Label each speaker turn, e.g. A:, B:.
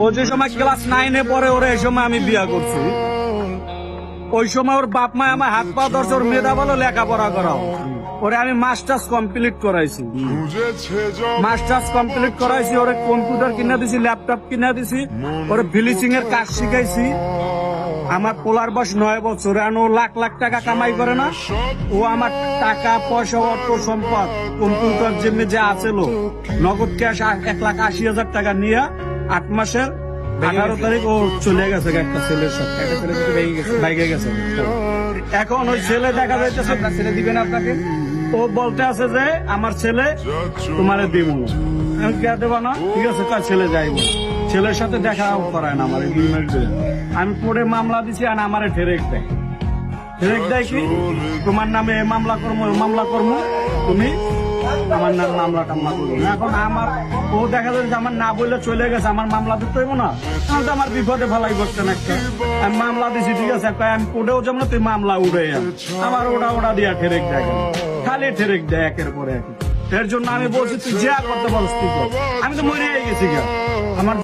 A: ও যে সময় ক্লাস 9-এ পড়ে ওরে এই সময় আমি বিয়া করছি। ওই সময় ওর বাপ মা আমার হাত পা ধরছে, ওর মেধা বলো লেখাপড়া করাও। ওরে আমি মাস্টার্স কমপ্লিট করাইছি, ওরে কম্পিউটার কিনা দিছি, ল্যাপটপ কিনা দিছি, ওরে ফিনিশিং এর কাজ শিখাইছি। আমার পোলার বয়স 9 বছর, ও লাখ লাখ টাকা কামাই করে না। ও আমার টাকা পয়সা অর্থ সম্পদ কম্পিউটার জিমে যা আছিল নগদ ক্যাশ 1,80,000 টাকা নিয়ে 8 মাসের 18 তারিখ ও চলে গেছে একটা ছেলের সাথে, একটা ছেলের সাথে বাইকে গেছে। এখন ওই ছেলে দেখা যাইতেছে আপনার ছেলে দিবেন আপনাকে, ও বলতে আছে যে আমার ছেলে তোমারে দিব না। আমি কে দেবো না, ঠিক আছে তার ছেলে যাইব। ছেলের সাথে দেখা করায় না আমার 2 মাস ধরে। আমি পরে মামলা দিছি আর আমারে ঠেরেক দেয় কি তোমার নামে মামলা করবো তুমি আমার নাম মামলা টামলা করবো না। এখন আমার ও দেখা যাচ্ছে আমার না বললে চলে গেছে, আমার মামলা দিতে হইব না। আমি তো আমার বিপদে ফেলাই করছেন একটা, আমি মামলা দিছি, ঠিক আছে আমি কোর্টেও যাবো না, তুই মামলা উড়ে আমার ওটা দিয়া ঠেরেক দেয়, খালি ঠেরেক দেয় একের পরে এক। এর জন্য আমি বলছি তুই যা করতে পারছিস, আমি তো মরে গেছি আমার